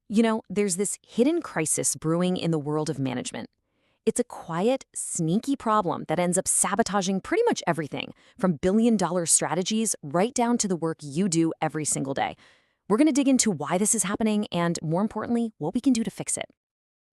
There's this hidden crisis brewing in the world of management. It's a quiet, sneaky problem that ends up sabotaging pretty much everything, from billion-dollar strategies right down to the work you do every single day. We're going to dig into why this is happening and, more importantly, what we can do to fix it.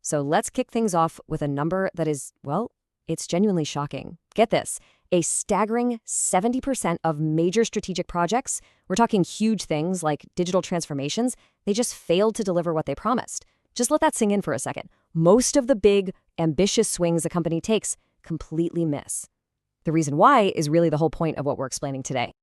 So let's kick things off with a number that is, well, it's genuinely shocking. Get this, a staggering 70% of major strategic projects, we're talking huge things like digital transformations, they just failed to deliver what they promised. Just let that sink in for a second. Most of the big, ambitious swings a company takes completely miss. The reason why is really the whole point of what we're explaining today.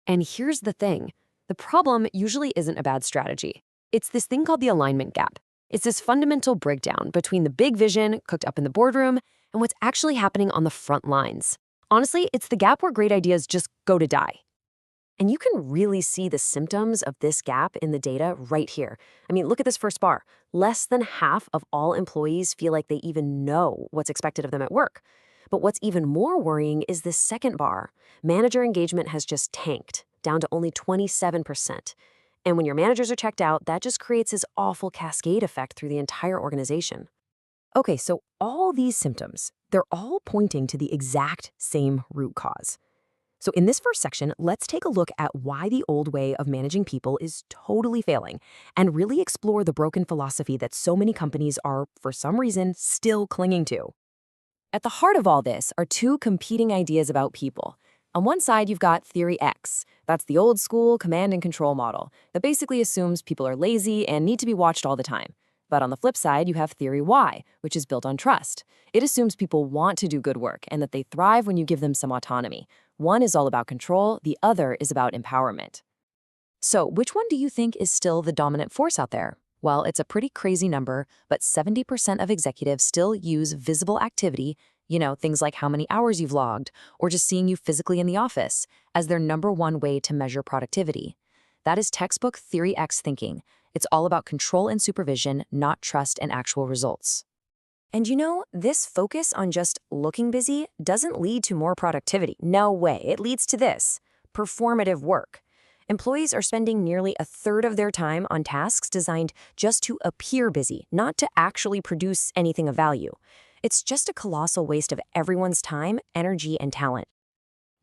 And here's the thing. The problem usually isn't a bad strategy. It's this thing called the alignment gap. It's this fundamental breakdown between the big vision cooked up in the boardroom and what's actually happening on the front lines. Honestly, it's the gap where great ideas just go to die. And you can really see the symptoms of this gap in the data right here. I mean, look at this first bar. Less than half of all employees feel like they even know what's expected of them at work. But what's even more worrying is this second bar. Manager engagement has just tanked, down to only 27%. And when your managers are checked out, that just creates this awful cascade effect through the entire organization. Okay, so all these symptoms, they're all pointing to the exact same root cause. So in this first section, let's take a look at why the old way of managing people is totally failing and really explore the broken philosophy that so many companies are, for some reason, still clinging to. At the heart of all this are two competing ideas about people. On one side, you've got Theory X. That's the old school command and control model that basically assumes people are lazy and need to be watched all the time. But on the flip side, you have Theory Y, which is built on trust. It assumes people want to do good work and that they thrive when you give them some autonomy. One is all about control, the other is about empowerment. So, which one do you think is still the dominant force out there? Well, it's a pretty crazy number, but 70% of executives still use visible activity, things like how many hours you've logged, or just seeing you physically in the office, as their number one way to measure productivity. That is textbook Theory X thinking. It's all about control and supervision, not trust and actual results. And this focus on just looking busy doesn't lead to more productivity. No way. It leads to this: performative work. Employees are spending nearly a third of their time on tasks designed just to appear busy, not to actually produce anything of value. It's just a colossal waste of everyone's time, energy, and talent.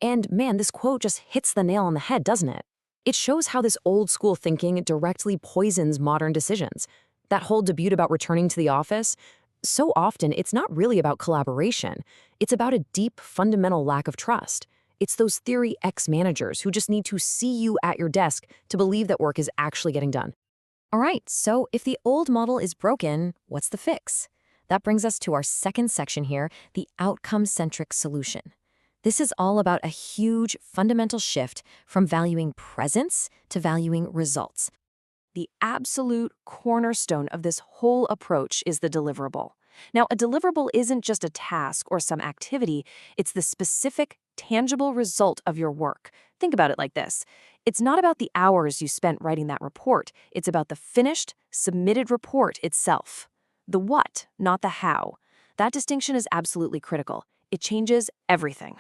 And man, this quote just hits the nail on the head, doesn't it? It shows how this old school thinking directly poisons modern decisions. That whole debate about returning to the office, so often it's not really about collaboration. It's about a deep, fundamental lack of trust. It's those Theory X managers who just need to see you at your desk to believe that work is actually getting done. All right, so if the old model is broken, what's the fix? That brings us to our second section here, the outcome-centric solution. This is all about a huge fundamental shift from valuing presence to valuing results. The absolute cornerstone of this whole approach is the deliverable. Now, a deliverable isn't just a task or some activity, it's the specific, tangible result of your work. Think about it like this. It's not about the hours you spent writing that report, it's about the finished, submitted report itself. The what, not the how. That distinction is absolutely critical. It changes everything.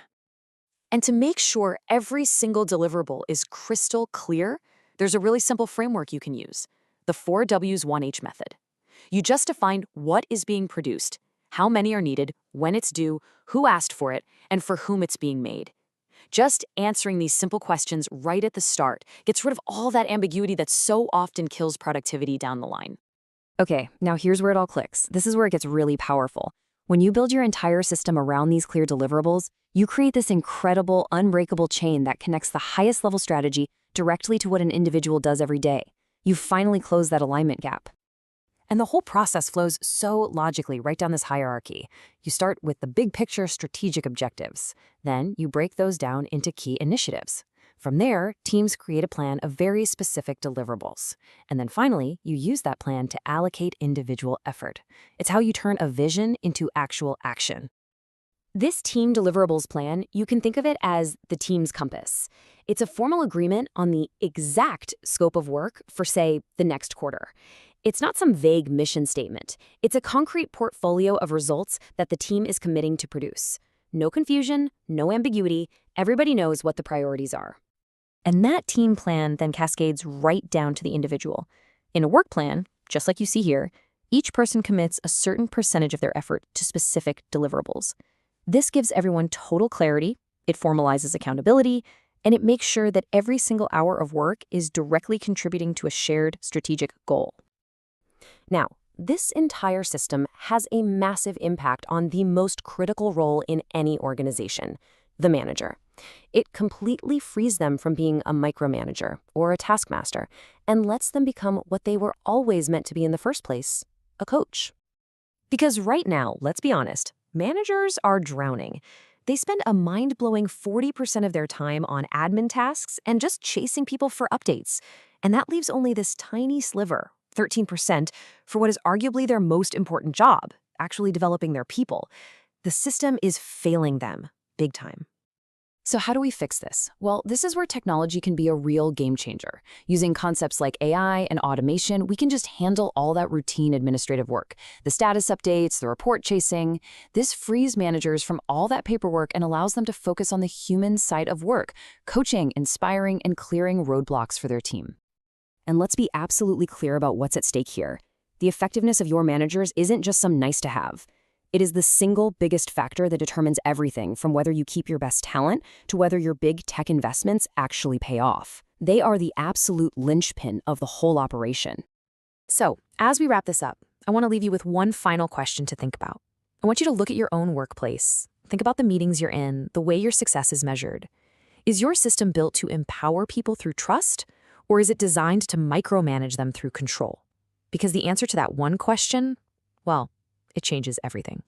And to make sure every single deliverable is crystal clear, there's a really simple framework you can use, the 4Ws 1H method. You just define what is being produced, how many are needed, when it's due, who asked for it, and for whom it's being made. Just answering these simple questions right at the start gets rid of all that ambiguity that so often kills productivity down the line. Okay, now here's where it all clicks. This is where it gets really powerful. When you build your entire system around these clear deliverables, you create this incredible, unbreakable chain that connects the highest level strategy directly to what an individual does every day. You finally close that alignment gap. And the whole process flows so logically right down this hierarchy. You start with the big picture strategic objectives. Then you break those down into key initiatives. From there, teams create a plan of very specific deliverables. And then finally, you use that plan to allocate individual effort. It's how you turn a vision into actual action. This team deliverables plan, you can think of it as the team's compass. It's a formal agreement on the exact scope of work for, say, the next quarter. It's not some vague mission statement. It's a concrete portfolio of results that the team is committing to produce. No confusion, no ambiguity, everybody knows what the priorities are. And that team plan then cascades right down to the individual. In a work plan, just like you see here, each person commits a certain percentage of their effort to specific deliverables. This gives everyone total clarity, it formalizes accountability, and it makes sure that every single hour of work is directly contributing to a shared strategic goal. Now, this entire system has a massive impact on the most critical role in any organization, the manager. It completely frees them from being a micromanager or a taskmaster and lets them become what they were always meant to be in the first place, a coach. Because right now, let's be honest, managers are drowning. They spend a mind-blowing 40% of their time on admin tasks and just chasing people for updates. And that leaves only this tiny sliver, 13%, for what is arguably their most important job, actually developing their people. The system is failing them, big time. So how do we fix this? Well, this is where technology can be a real game changer. Using concepts like AI and automation, we can just handle all that routine administrative work. The status updates, the report chasing. This frees managers from all that paperwork and allows them to focus on the human side of work, coaching, inspiring, and clearing roadblocks for their team. And let's be absolutely clear about what's at stake here. The effectiveness of your managers isn't just some nice to have. It is the single biggest factor that determines everything from whether you keep your best talent to whether your big tech investments actually pay off. They are the absolute linchpin of the whole operation. So, as we wrap this up, I want to leave you with one final question to think about. I want you to look at your own workplace. Think about the meetings you're in, the way your success is measured. Is your system built to empower people through trust, or is it designed to micromanage them through control? Because the answer to that one question, well, it changes everything.